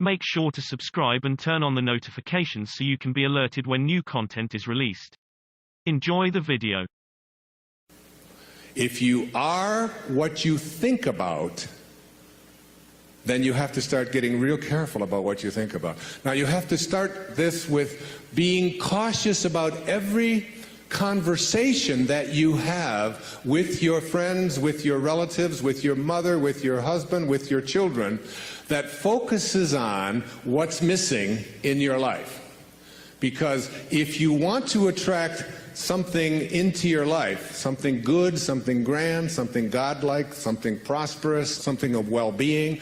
Make sure to subscribe and turn on the notifications so you can be alerted when new content is released. Enjoy the video. If you are what you think about, then you have to start getting real careful about what you think about. Now, you have to start this with being cautious about every conversation that you have with your friends, with your relatives, with your mother, with your husband, with your children, that focuses on what's missing in your life. Because if you want to attract something into your life, something good, something grand, something godlike, something prosperous, something of well-being,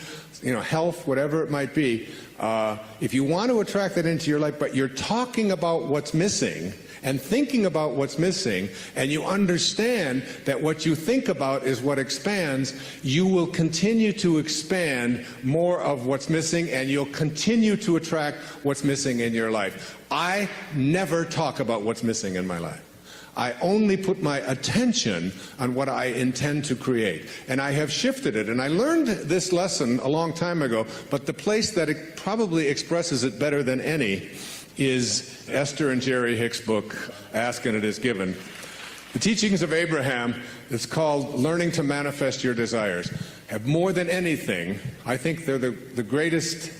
health, whatever it might be, if you want to attract that into your life, but you're talking about what's missing and thinking about what's missing, and you understand that what you think about is what expands, you will continue to expand more of what's missing, and you'll continue to attract what's missing in your life. I never talk about what's missing in my life. I only put my attention on what I intend to create. And I have shifted it. And I learned this lesson a long time ago, but the place that it probably expresses it better than any is Esther and Jerry Hicks' book, Ask and It Is Given. The Teachings of Abraham is called Learning to Manifest Your Desires. Have more than anything, I think they're the greatest,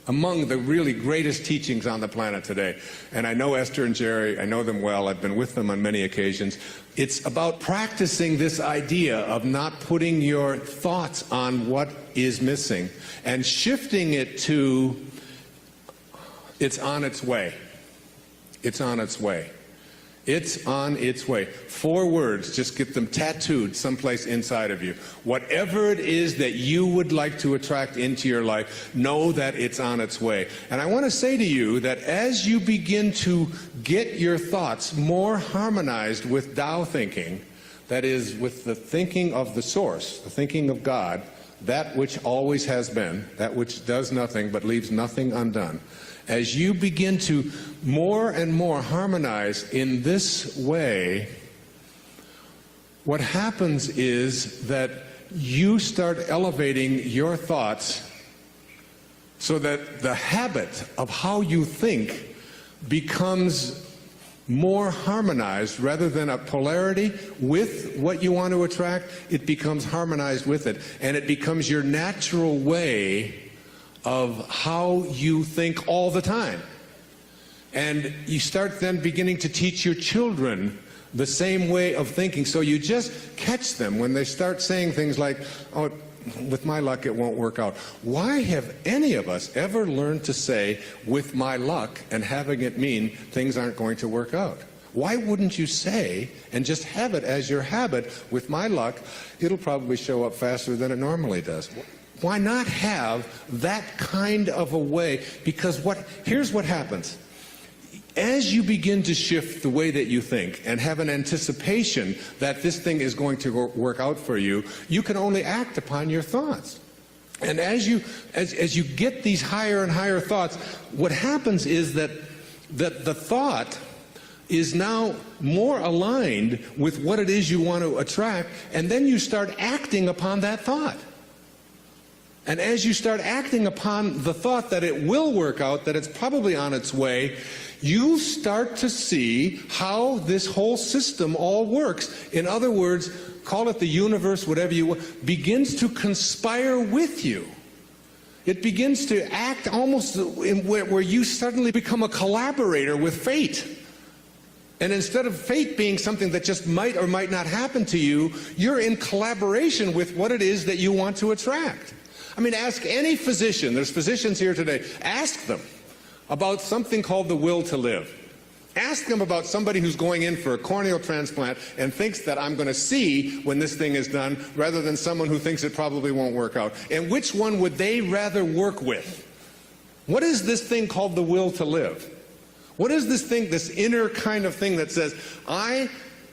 among the really greatest teachings on the planet today. And I know Esther and Jerry, I know them well, I've been with them on many occasions. It's about practicing this idea of not putting your thoughts on what is missing and shifting it to, it's on its way. It's on its way. It's on its way. 4 words, just get them tattooed someplace inside of you. Whatever it is that you would like to attract into your life, know that it's on its way. And I want to say to you that as you begin to get your thoughts more harmonized with Tao thinking, that is, with the thinking of the source, the thinking of God, that which always has been, that which does nothing but leaves nothing undone, as you begin to more and more harmonize in this way, what happens is that you start elevating your thoughts so that the habit of how you think becomes more harmonized. Rather than a polarity with what you want to attract, it becomes harmonized with it, and it becomes your natural way of how you think all the time. And you start then beginning to teach your children the same way of thinking. So you just catch them when they start saying things like, oh, with my luck it won't work out. Why have any of us ever learned to say, with my luck, and having it mean things aren't going to work out? Why wouldn't you say, and just have it as your habit, with my luck, it'll probably show up faster than it normally does? Why not have that kind of a way? Because here's what happens. As you begin to shift the way that you think and have an anticipation that this thing is going to work out for you, you can only act upon your thoughts. And as you get these higher and higher thoughts, what happens is that the thought is now more aligned with what it is you want to attract, and then you start acting upon that thought. And as you start acting upon the thought that it will work out, that it's probably on its way, you start to see how this whole system all works. In other words, call it the universe, whatever you want, begins to conspire with you. It begins to act almost where you suddenly become a collaborator with fate. And instead of fate being something that just might or might not happen to you, you're in collaboration with what it is that you want to attract. I mean, ask any physician, there's physicians here today, ask them about something called the will to live. Ask them about somebody who's going in for a corneal transplant and thinks that I'm going to see when this thing is done, rather than someone who thinks it probably won't work out. And which one would they rather work with? What is this thing called the will to live? What is this thing, this inner kind of thing that says, I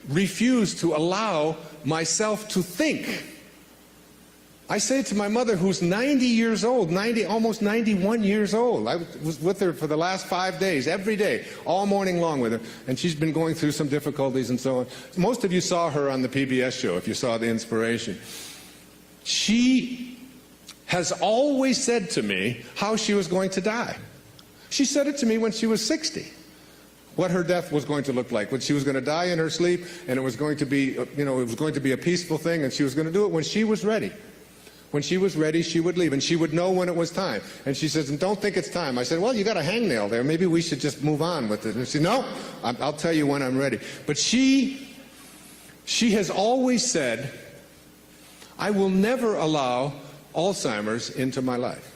refuse to allow myself to think? I say to my mother, who's 90 years old, almost 91 years old. I was with her for the last 5 days, every day, all morning long with her. And she's been going through some difficulties and so on. Most of you saw her on the PBS show, if you saw The Inspiration. She has always said to me how she was going to die. She said it to me when she was 60. What her death was going to look like, when she was going to die in her sleep, and it was going to be, it was going to be a peaceful thing, and she was going to do it when she was ready. When she was ready, she would leave, and she would know when it was time. And she says, and don't think it's time. I said, well, you got a hangnail there. Maybe we should just move on with it. And she said, no, I'll tell you when I'm ready. But she has always said, I will never allow Alzheimer's into my life.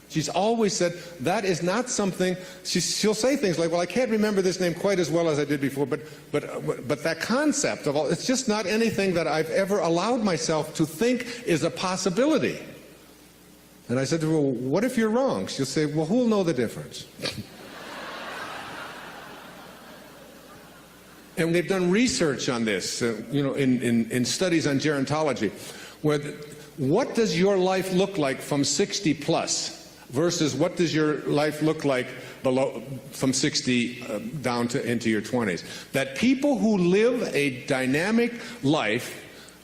She's always said that is not something. She'll say things like, well, I can't remember this name quite as well as I did before, but that concept of it's just not anything that I've ever allowed myself to think is a possibility. And I said to her, well, what if you're wrong? She'll say, well, who'll know the difference? And they've done research on this, in studies on gerontology, where what does your life look like from 60 plus? Versus what does your life look like from 60 down into your 20s? That people who live a dynamic life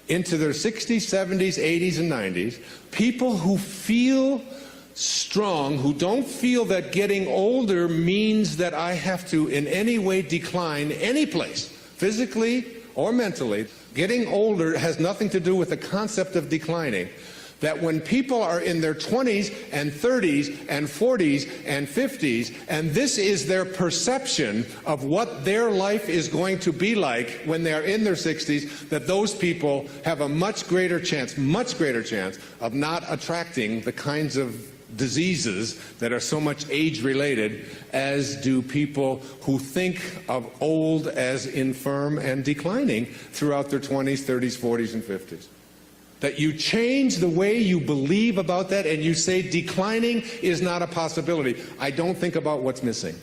into their 60s, 70s, 80s, and 90s, people who feel strong, who don't feel that getting older means that I have to in any way decline any place, physically or mentally. Getting older has nothing to do with the concept of declining. That when people are in their 20s and 30s and 40s and 50s, and this is their perception of what their life is going to be like when they're in their 60s, that those people have a much greater chance of not attracting the kinds of diseases that are so much age-related as do people who think of old as infirm and declining throughout their 20s, 30s, 40s, and 50s. That you change the way you believe about that and you say declining is not a possibility. I don't think about what's missing.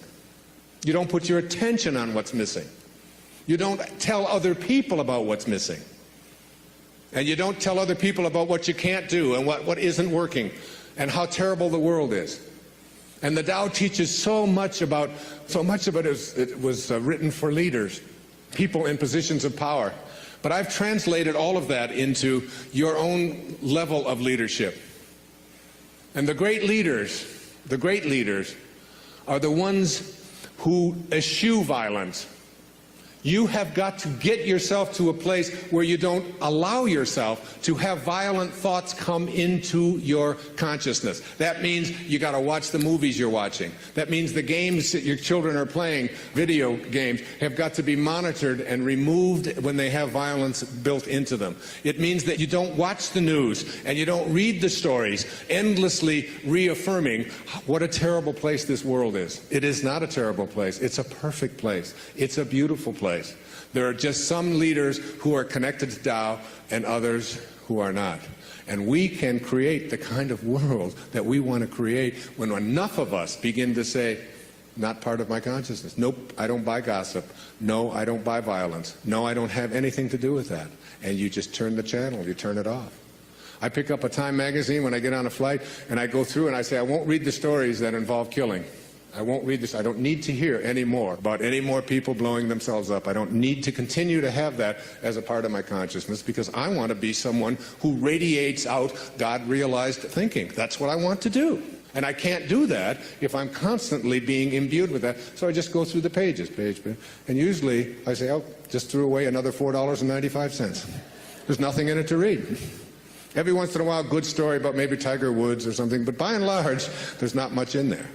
You don't put your attention on what's missing. You don't tell other people about what's missing. And you don't tell other people about what you can't do and what isn't working and how terrible the world is. And the Tao teaches so much of it was written for leaders, people in positions of power. But I've translated all of that into your own level of leadership. And the great leaders are the ones who eschew violence. You have got to get yourself to a place where you don't allow yourself to have violent thoughts come into your consciousness. That means you got to watch the movies you're watching. That means the games that your children are playing, video games, have got to be monitored and removed when they have violence built into them. It means that you don't watch the news and you don't read the stories endlessly reaffirming what a terrible place this world is. It is not a terrible place. It's a perfect place. It's a beautiful place. There are just some leaders who are connected to Tao and others who are not. And we can create the kind of world that we want to create when enough of us begin to say, not part of my consciousness. Nope, I don't buy gossip. No, I don't buy violence. No, I don't have anything to do with that. And you just turn the channel, you turn it off. I pick up a Time magazine when I get on a flight and I go through and I say, I won't read the stories that involve killing. I won't read this. I don't need to hear any more about any more people blowing themselves up. I don't need to continue to have that as a part of my consciousness because I want to be someone who radiates out God-realized thinking. That's what I want to do. And I can't do that if I'm constantly being imbued with that. So I just go through the pages, and usually I say, oh, just threw away another $4.95. There's nothing in it to read. Every once in a while, good story about maybe Tiger Woods or something, but by and large, there's not much in there.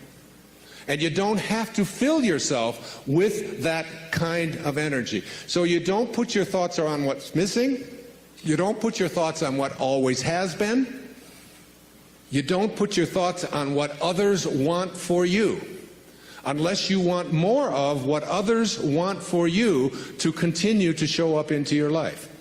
And you don't have to fill yourself with that kind of energy. So you don't put your thoughts on what's missing. You don't put your thoughts on what always has been. You don't put your thoughts on what others want for you, unless you want more of what others want for you to continue to show up into your life.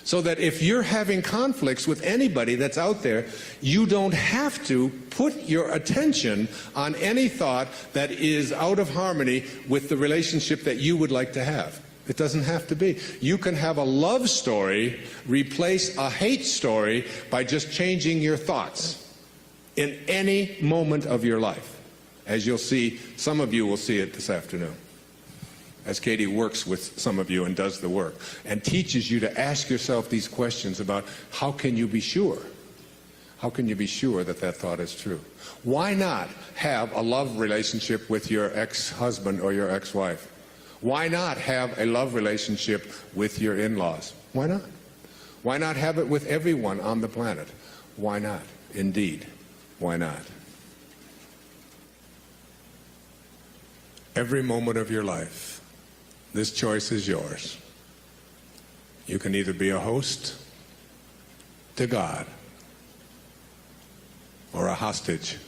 So that if you're having conflicts with anybody that's out there, you don't have to put your attention on any thought that is out of harmony with the relationship that you would like to have. It doesn't have to be. You can have a love story replace a hate story by just changing your thoughts in any moment of your life. As you'll see, some of you will see it this afternoon, as Katie works with some of you and does the work and teaches you to ask yourself these questions about how can you be sure? How can you be sure that that thought is true? Why not have a love relationship with your ex-husband or your ex-wife? Why not have a love relationship with your in-laws? Why not? Why not have it with everyone on the planet? Why not? Indeed, why not? Every moment of your life, this choice is yours. You can either be a host to God or a hostage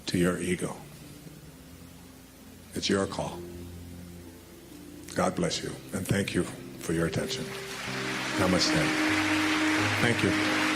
to your ego. It's your call. God bless you, and thank you for your attention. Namaste. Thank you.